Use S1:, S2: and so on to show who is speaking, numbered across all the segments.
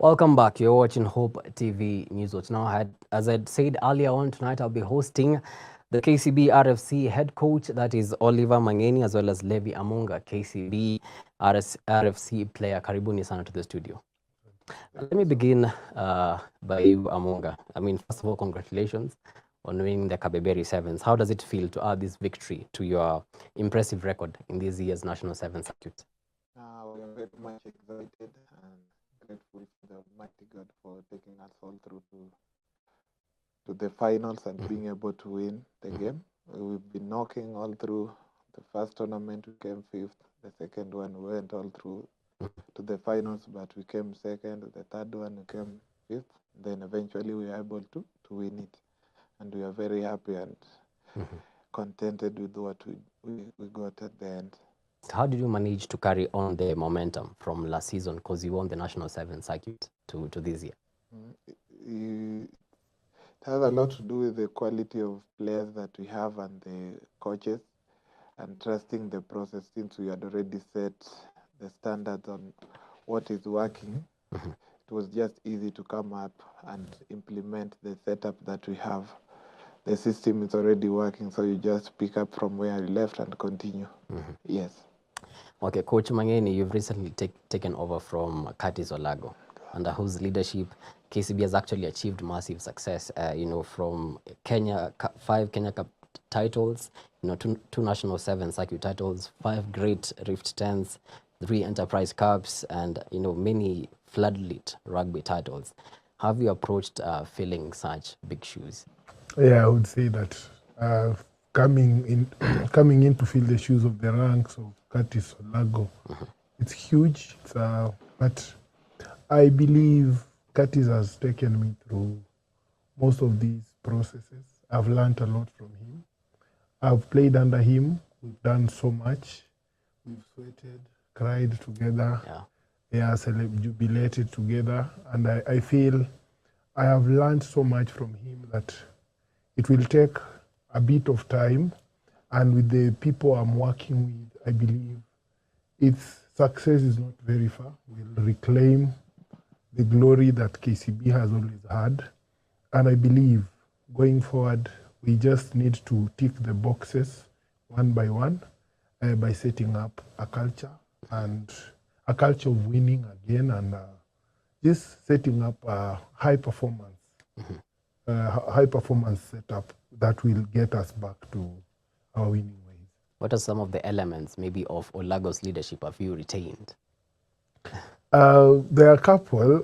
S1: Welcome back. You're watching Hope TV News Watch. Now, as I said earlier on tonight, I'll be hosting the KCB RFC head coach, that is Oliver Mangeni, as well as Levi Amunga, KCB RFC player. Karibuni sana to the studio. Let me begin by you, Amunga. I mean, first of all, congratulations on winning the Kabeberi Sevens. How does it feel to add this victory to your impressive record in this year's National Sevens circuit?
S2: We are very much excited and grateful for the Almighty God for taking us all through to the finals and being able to win the game. We've been knocking all through. The first tournament we came fifth. The second one we went all through to the finals, but we came second. The third one we came fifth. Then eventually we were able to win it. And we are very happy and contented with what we got at the end.
S1: How did you manage to carry on the momentum from last season, because you won the National Sevens circuit, to this year?
S2: It has a lot to do with the quality of players that we have and the coaches, and trusting the process since we had already set the standards on what is working. It was just easy to come up and implement the setup that we have. The system is already working, so you just pick up from where you left and continue. Yes.
S1: Okay, Coach Mangeni, you've recently taken over from Curtis Olago, under whose leadership KCB has actually achieved massive success. From Kenya, 5 Kenya Cup titles, two National Sevens circuit titles, 5 Great Rift 10s, 3 Enterprise Cups, and many floodlit rugby titles. Have you approached filling such big shoes?
S3: Yeah, I would say that coming in to fill the shoes of the ranks of Curtis Olago, it's huge. But I believe Curtis has taken me through most of these processes. I've learned a lot from him. I've played under him. We've done so much. We've sweated, cried together. Jubilated together. And I feel I have learned so much from him that it will take a bit of time, and with the people I'm working with, I believe its success is not very far. We'll reclaim the glory that KCB has always had, and I believe going forward, we just need to tick the boxes one by one by setting up a culture, and a culture of winning again, and just setting up a high performance setup that will get us back to our winning ways.
S1: What are some of the elements maybe of Olago's leadership have you retained?
S3: There are a couple.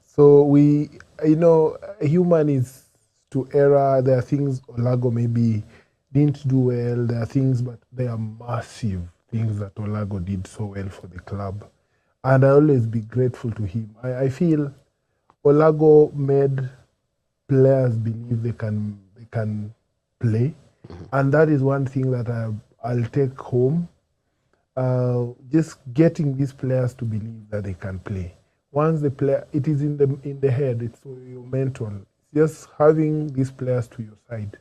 S3: So human is to error. There are things Olago maybe didn't do well. There are things, but there are massive things that Olago did so well for the club. And I always be grateful to him. I feel Olago made players believe they can play, and that is one thing that I'll take home. Just getting these players to believe that they can play. Once the player, it is in the head. It's your mental. Just having these players to your side.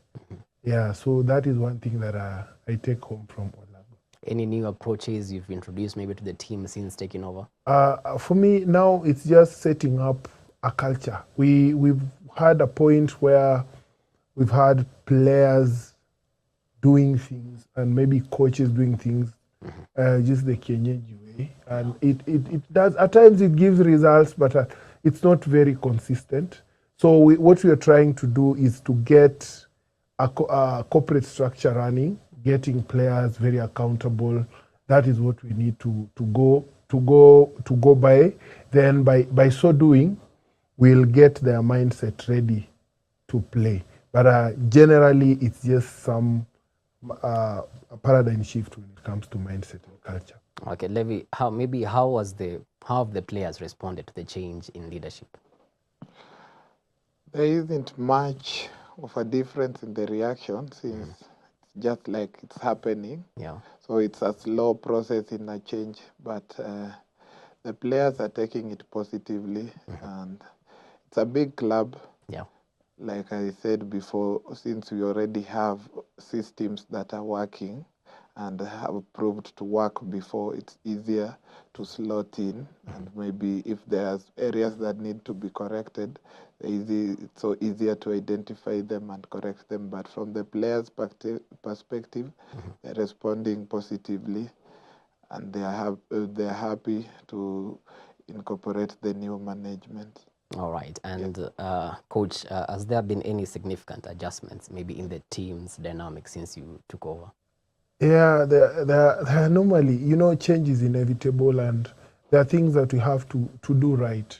S3: Yeah, so that is one thing that I take home from Olago.
S1: Any new approaches you've introduced maybe to the team since taking over?
S3: For me now, it's just setting up a culture. We've had a point where we've had players doing things and maybe coaches doing things just the Kenyaji way, and it does at times. It gives results, but it's not very consistent. So what we are trying to do is to get a corporate structure running, getting players very accountable. That is what we need to go by. Then by so doing, we'll get their mindset ready to play. But generally, it's just some paradigm shift when it comes to mindset and culture.
S1: Okay, Levi, how have the players responded to the change in leadership?
S2: There isn't much of a difference in the reaction since it's just like it's happening.
S1: Yeah.
S2: So it's a slow process in a change, but the players are taking it positively, and it's a big club.
S1: Yeah.
S2: Like I said before, since we already have systems that are working and have proved to work before. It's easier to slot in, and maybe if there's areas that need to be corrected, it's so easier to identify them and correct them. But from the players' perspective, they're responding positively, and they're happy to incorporate the new management.
S1: All right. And Coach, has there been any significant adjustments maybe in the team's dynamics since you took over?
S3: Yeah, there are normally, you know, change is inevitable, and there are things that we have to do right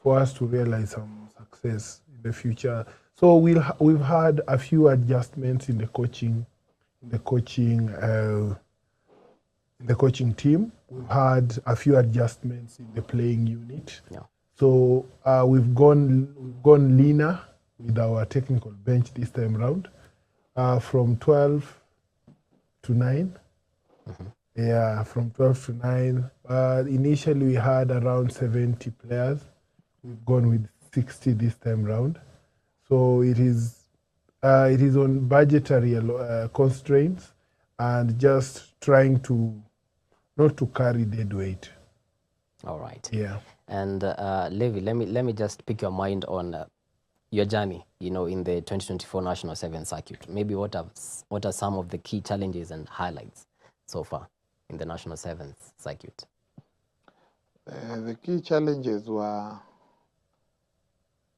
S3: for us to realize some success in the future. So we've had a few adjustments in the coaching team. We've had a few adjustments in the playing unit.
S1: Yeah.
S3: So we've gone leaner with our technical bench this time round, from 12 to 9. Yeah, from 12 to 9. Initially we had around 70 players. We've gone with 60 this time round. So it is on budgetary constraints and just trying to not to carry dead weight.
S1: All right.
S3: Yeah.
S1: And Levi, let me just pick your mind on your journey, you know, in the 2024 National Sevens Circuit. Maybe what are some of the key challenges and highlights so far in the National Sevens Circuit?
S2: The key challenges were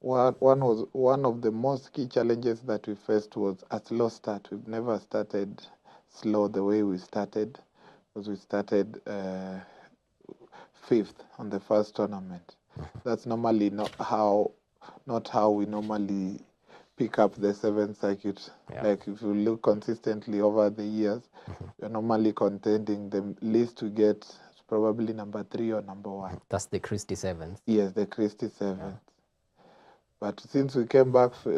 S2: one of the most key challenges that we faced was a slow start. We've never started slow the way we started, because we started 5th on the first tournament. That's normally not how we normally pick up the Sevens Circuit.
S1: Yeah.
S2: Like if you look consistently over the years, you're normally contending the least to get probably number 3 or number 1.
S1: That's the Christie Sevens.
S2: Yes, the Christie Sevens. Yeah. But since we came back, we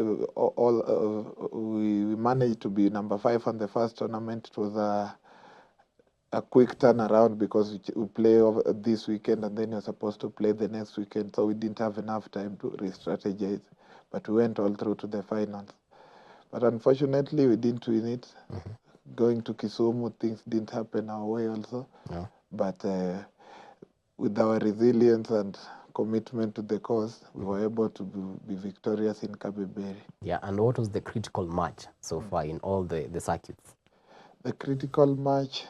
S2: managed to be number 5 on the first tournament. It was a quick turnaround because we play over this weekend and then you're supposed to play the next weekend, so we didn't have enough time to re-strategize. But we went all through to the finals. But unfortunately, we didn't win it. Going to Kisumu, things didn't happen our way also.
S1: Yeah.
S2: But with our resilience and commitment to the cause, we were able to be victorious in Kabeberi.
S1: Yeah, and what was the critical match so far in all the circuits?
S2: The critical match,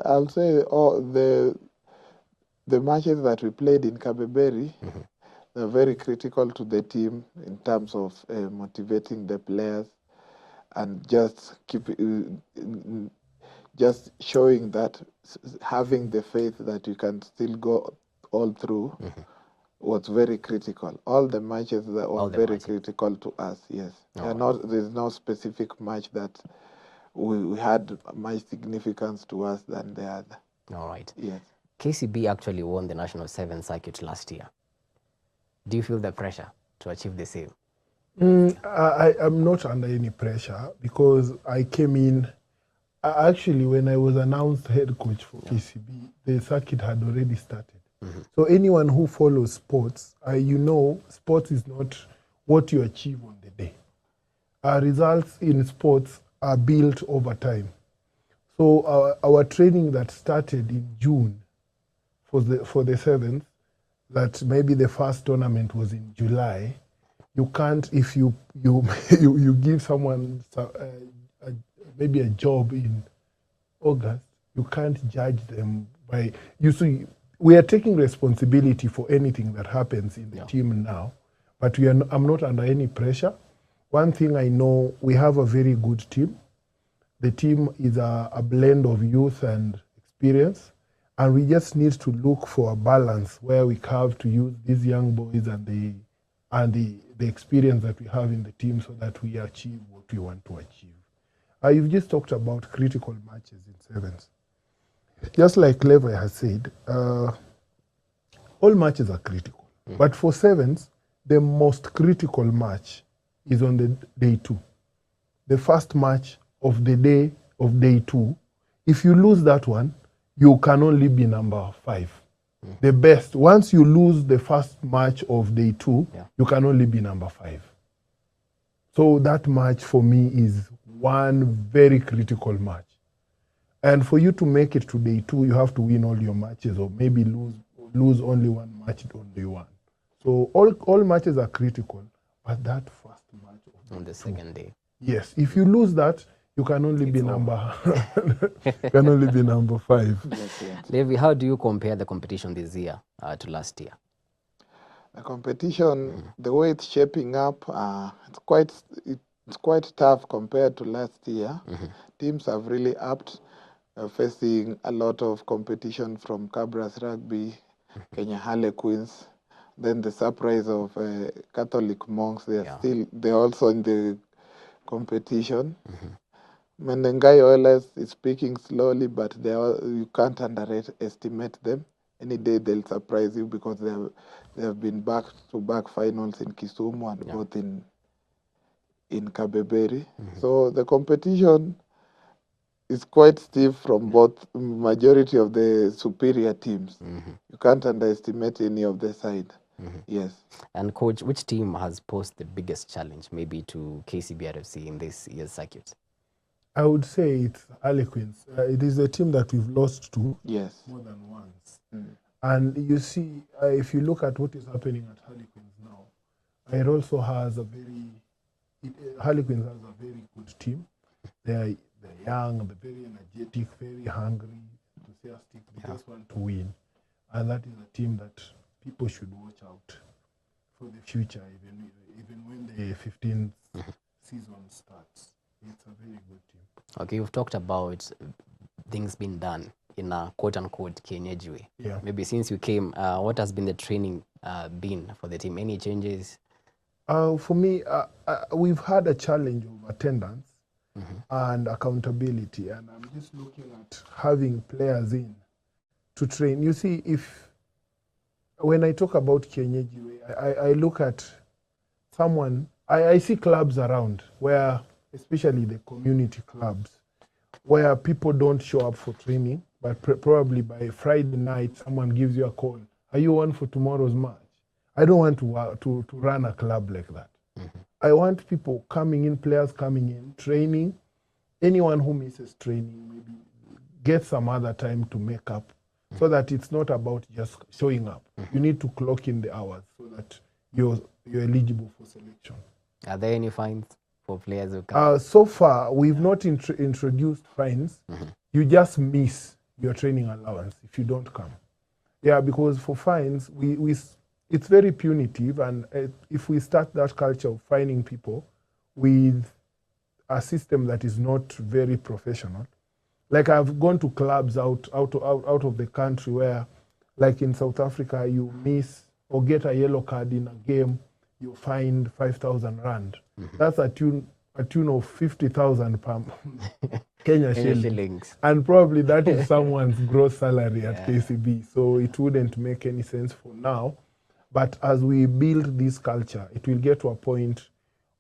S2: I'll say the matches that we played in Kabeberi, they're very critical to the team in terms of motivating the players and just showing that having the faith that you can still go all through was very critical. All the matches that were very critical to us, yes. There's no specific match that we had much significance to us than the other.
S1: All right.
S2: Yes.
S1: KCB actually won the National Sevens Circuit last year. Do you feel the pressure to achieve the same?
S3: I'm not under any pressure because I came in. Actually, when I was announced head coach for KCB, the circuit had already started. So anyone who follows sports, you know, sports is not what you achieve on the day. Results in sports are built over time. So our training that started in June for the sevens, that maybe the first tournament was in July. You can't, if you give someone maybe a job in August, you can't judge them by, you see, we are taking responsibility for anything that happens in the team now, but I'm not under any pressure. One thing I know, we have a very good team. The team is a blend of youth and experience, and we just need to look for a balance where we have to use these young boys and the experience that we have in the team so that we achieve what we want to achieve. You've just talked about critical matches in sevens. Just like Levi has said, all matches are critical. But for sevens, the most critical match is on the day 2. The first match of the day of day 2. If you lose that one, you can only be number 5. The best, once you lose the first match of day 2, you can only be number 5. So that match for me is one very critical match. And for you to make it to day 2, you have to win all your matches, or maybe lose only one match, only one. So all matches are critical, but that first match
S1: on the second day.
S3: Yes, if you lose that, you can only be number you can only be number 5.
S1: Levi, how do you compare the competition this year to last year?
S2: The competition, the way it's shaping up, it's quite tough compared to last year. Teams have really upped, facing a lot of competition from Cabras Rugby, Kenya Harlequins, then the surprise of Catholic Monks. They're also in the competition. Menengai Oilers is speaking slowly, but you can't underestimate them. Any day they'll surprise you, because they have been back-to-back finals in Kisumu and both in Kabeberi. So the competition is quite stiff from both majority of the superior teams. You can't underestimate any of the side. Yes.
S1: And coach, which team has posed the biggest challenge maybe to KCB RFC in this year's circuit?
S3: I would say it's Harlequins. It is a team that we've lost to more than once. And you see, if you look at what is happening at Harlequins now, it also has Harlequins has a very good team. They're young, they're very energetic, very hungry, enthusiastic. They just want to win. And that is a team that people should watch out for the future, even when the 15th season starts. It's a very good team.
S1: Okay, you've talked about things being done in a quote-unquote Kienyeji way.
S3: Yeah.
S1: Maybe since you came, what has been the training been for the team? Any changes?
S3: For me, we've had a challenge of attendance and accountability, and I'm just looking at having players in to train. You see, when I talk about Kienyeji way, I look at someone, I see clubs around where, especially the community clubs, where people don't show up for training, but probably by Friday night, someone gives you a call. Are you on for tomorrow's match? I don't want to run a club like that. I want people coming in, players coming in, training. Anyone who misses training, maybe get some other time to make up, so that it's not about just showing up. You need to clock in the hours so that you're eligible for selection.
S1: Are there any fines for players who come?
S3: So far, we've not introduced fines. You just miss your training allowance if you don't come. Yeah, because for fines, it's very punitive, and if we start that culture of fining people with a system that is not very professional, like I've gone to clubs out of the country where, like in South Africa, you miss or get a yellow card in a game, you're fined 5,000 rand. That's a tune of 50,000 per Kenya shillings. And probably that is someone's gross salary at KCB. So it wouldn't make any sense for now. But as we build this culture, it will get to a point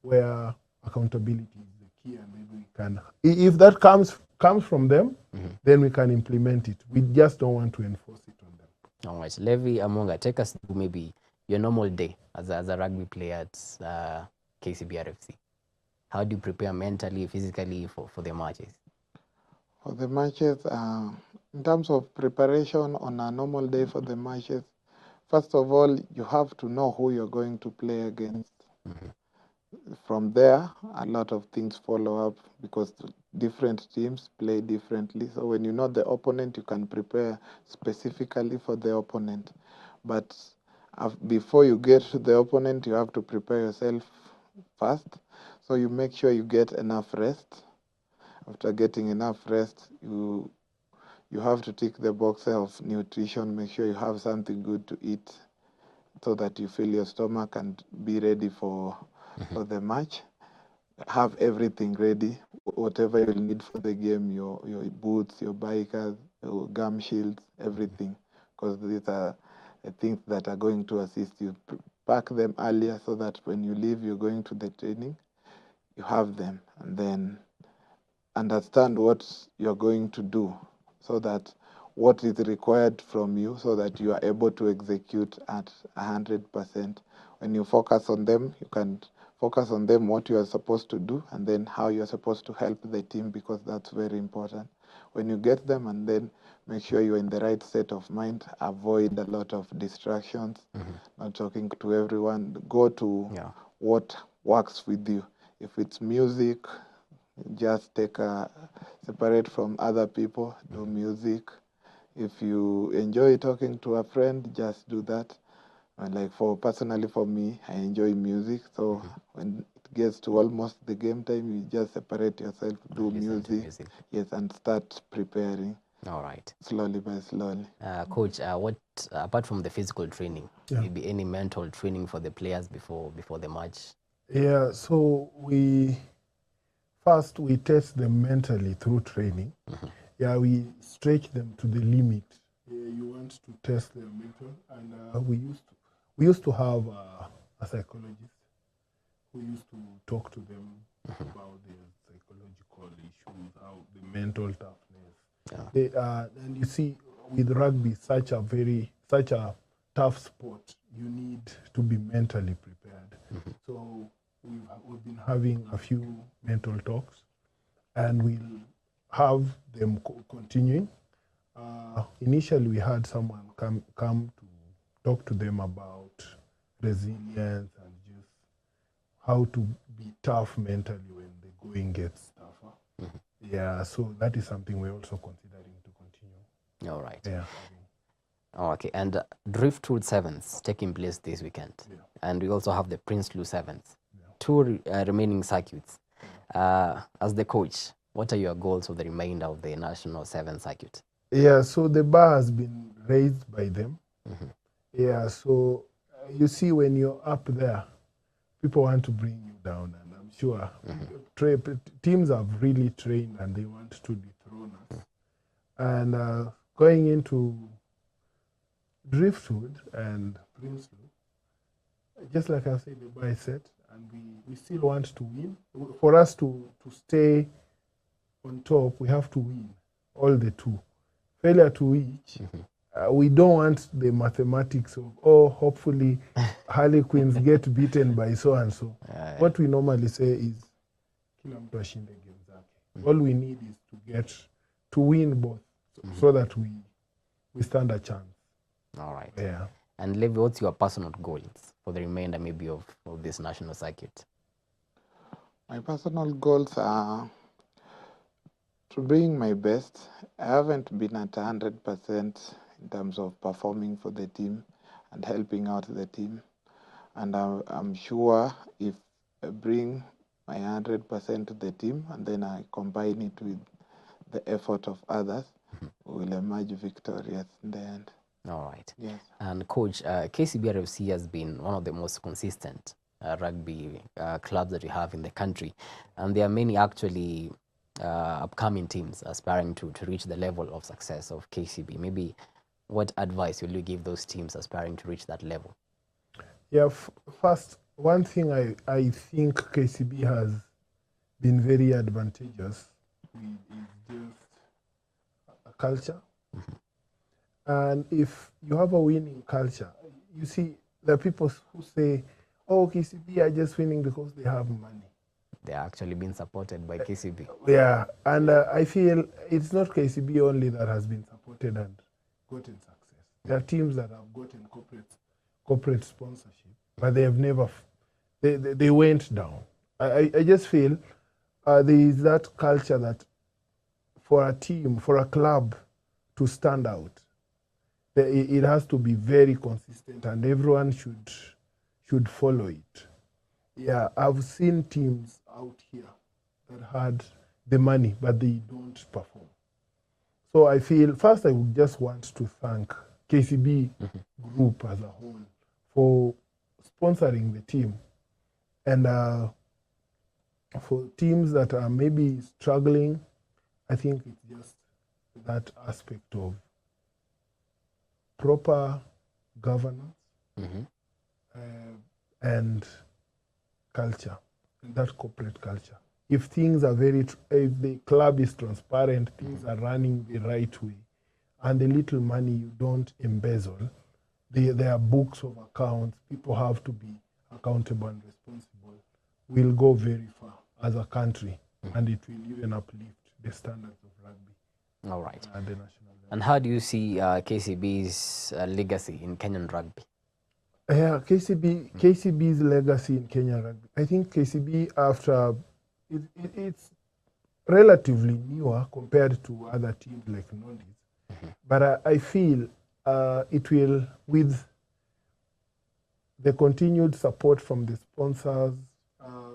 S3: where accountability is the key, and maybe we can, if that comes from them, then we can implement it. We just don't want to enforce it on them.
S1: All right. Levi Amunga, take us through maybe your normal day as a rugby player at KCB RFC. How do you prepare mentally, physically for the matches?
S2: For the matches, in terms of preparation on a normal day for the matches, first of all, you have to know who you're going to play against. From there, a lot of things follow up, because different teams play differently. So when you know the opponent, you can prepare specifically for the opponent. But before you get to the opponent, you have to prepare yourself first. So you make sure you get enough rest. After getting enough rest, you have to tick the box of nutrition. Make sure you have something good to eat, so that you fill your stomach and be ready for the match. Have everything ready, whatever you need for the game, your boots, your bikers, your gum shields, everything, because these are the things that are going to assist you. Pack them earlier, so that when you leave, you're going to the training, you have them, and then understand what you're going to do, so that what is required from you, so that you are able to execute at 100%. When you focus on them, you can focus on them, what you are supposed to do, and then how you are supposed to help the team, because that's very important. When you get them, and then make sure you're in the right state of mind, avoid a lot of distractions, not talking to everyone, go to what works with you. If it's music, just take separate from other people, do music. If you enjoy talking to a friend, just do that. And like personally for me, I enjoy music. So when it gets to almost the game time, you just separate yourself, do music. Yes, and start preparing.
S1: All right.
S2: Slowly by slowly.
S1: Coach, what apart from the physical training, maybe any mental training for the players before the match?
S3: Yeah, so we first test them mentally through training. Yeah, we stretch them to the limit. You want to test their mental, and we used to have a psychologist who used to talk to them about their psychological issues, how the mental toughness. And you see, with rugby, such a tough sport, you need to be mentally prepared. So we've been having a few mental talks, and we'll have them continuing. Initially, we had someone come to talk to them about resilience and just how to be tough mentally when the going gets tougher. Yeah, so that is something we're also considering to continue.
S1: All right.
S3: Yeah.
S1: Okay, and Driftwood Sevens taking place this weekend. And we also have the Prinsloo Sevens. Two remaining circuits. As the coach, what are your goals for the remainder of the National Seven circuit?
S3: Yeah, so the bar has been raised by them. Yeah, so you see, when you're up there, people want to bring you down, and I'm sure teams have really trained and they want to dethrone us. And going into Driftwood and Prinsloo, just like I said, the bar is set, and we still want to win. For us to stay on top, we have to win all the two. Failure to which, we don't want the mathematics of, hopefully Harlequins get beaten by so-and-so. What we normally say is, kila mtu ashinde game zake. All we need is to win both, so that we stand a chance.
S1: All right.
S3: Yeah.
S1: And Levi, what's your personal goals for the remainder maybe of this national circuit?
S2: My personal goals are to bring my best. I haven't been at 100% in terms of performing for the team and helping out the team. And I'm sure if I bring my 100% to the team and then I combine it with the effort of others, we will emerge victorious in the end.
S1: All right.
S2: Yes.
S1: And Coach, KCB RFC has been one of the most consistent rugby clubs that we have in the country. And there are many actually upcoming teams aspiring to reach the level of success of KCB. Maybe what advice will you give those teams aspiring to reach that level?
S3: Yeah, first, one thing I think KCB has been very advantageous with is just a culture. And if you have a winning culture, you see, there are people who say, oh, KCB are just winning because they have money.
S1: They're actually being supported by KCB.
S3: Yeah, and I feel it's not KCB only that has been supported and gotten success. There are teams that have gotten corporate sponsorship, but they have never, they went down. I just feel there is that culture that for a team, for a club to stand out, it has to be very consistent, and everyone should follow it. Yeah, I've seen teams out here that had the money, but they don't perform. So I feel, first I would just want to thank KCB group as a whole for sponsoring the team. And for teams that are maybe struggling, I think it's just that aspect of proper governance and culture, that corporate culture. If things are if the club is transparent, things are running the right way, and the little money you don't embezzle, there are books of accounts, people have to be accountable and responsible. we'll go very far as a country, and it will even uplift the standards of rugby
S1: All right.
S3: at the national level.
S1: And how do you see KCB's legacy in Kenyan rugby?
S3: Yeah, KCB's legacy in Kenya rugby. I think KCB, after it's relatively newer compared to other teams like Nondis, but I feel it will, with the continued support from the sponsors,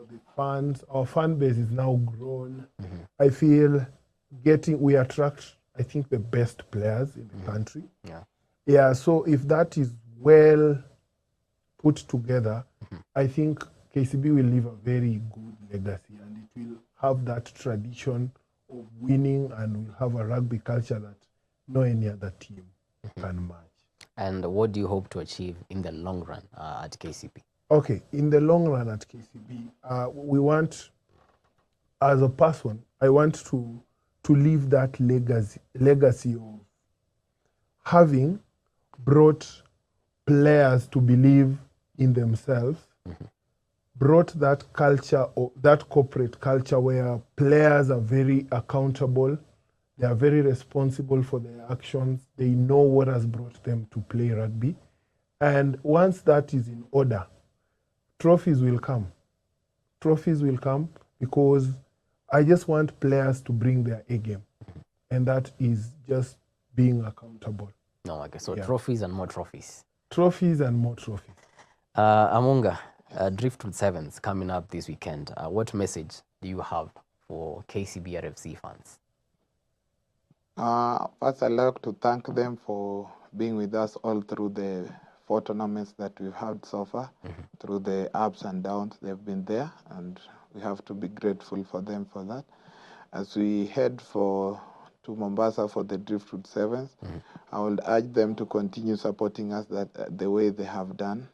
S3: the fans, our fan base is now grown. I feel we attract, I think, the best players in the country.
S1: Yeah.
S3: Yeah, so if that is well put together, I think KCB will leave a very good legacy, and it will have that tradition of winning, and will have a rugby culture that no any other team can match.
S1: And what do you hope to achieve in the long run at KCB?
S3: Okay, in the long run at KCB, we want, as a person, I want to leave that legacy of having brought players to believe in themselves, brought that culture, or that corporate culture where players are very accountable, they are very responsible for their actions, they know what has brought them to play rugby. And once that is in order, trophies will come. Trophies will come because I just want players to bring their A game. And that is just being accountable.
S1: No, okay, so
S3: Yeah.
S1: trophies and more trophies.
S3: Trophies and more trophies.
S1: Amunga, Driftwood Sevens coming up this weekend. What message do you have for KCB RFC fans?
S2: First, I'd like to thank them for being with us all through the 4 tournaments that we've had so far, through the ups and downs. They've been there, and we have to be grateful for them for that. As we head to Mombasa for the Driftwood Sevens, I would urge them to continue supporting us the way they have done,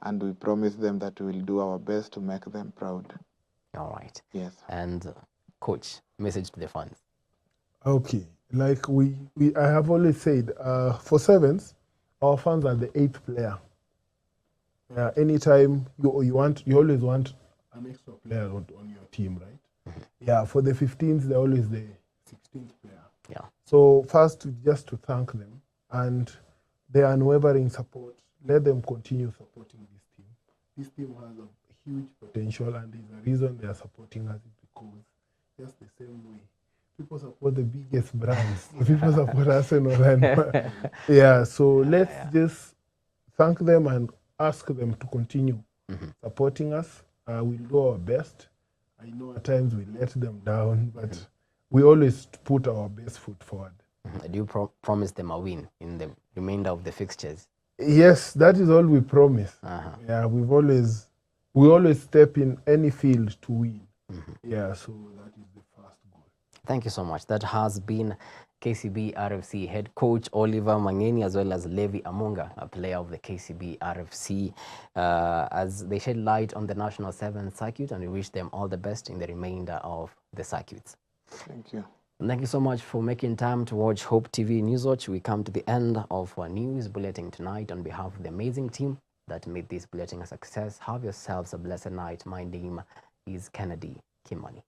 S2: and we promise them that we will do our best to make them proud.
S1: All right.
S2: Yes.
S1: And coach, message to the fans.
S3: Okay, like I have always said, for Sevens, our fans are the 8th player. Anytime you always want an extra player on your team, right? Yeah, for the 15th, they're always the 16th player.
S1: Yeah.
S3: So first, just to thank them and their unwavering support. Let them continue supporting this team. This team has a huge potential, and there's a reason they are supporting us, because just the same way people support the biggest brands. People support Arsenal, and yeah. So let's just thank them and ask them to continue supporting us. We'll do our best. I know at times we let them down, but we always put our best foot forward.
S1: Do you promise them a win in the remainder of the fixtures?
S3: Yes, that is all we promise. Yeah, we always step in any field to win. Yeah, so that is the first goal.
S1: Thank you so much. That has been KCB RFC head coach Oliver Mangeni, as well as Levi Amunga, a player of the KCB RFC, as they shed light on the National Sevens circuit, and we wish them all the best in the remainder of the circuits.
S2: Thank you.
S1: Thank you so much for making time to watch Hope TV Newswatch. We come to the end of our news bulletin tonight. On behalf of the amazing team that made this bulletin a success, have yourselves a blessed night. My name is Kennedy Kimani.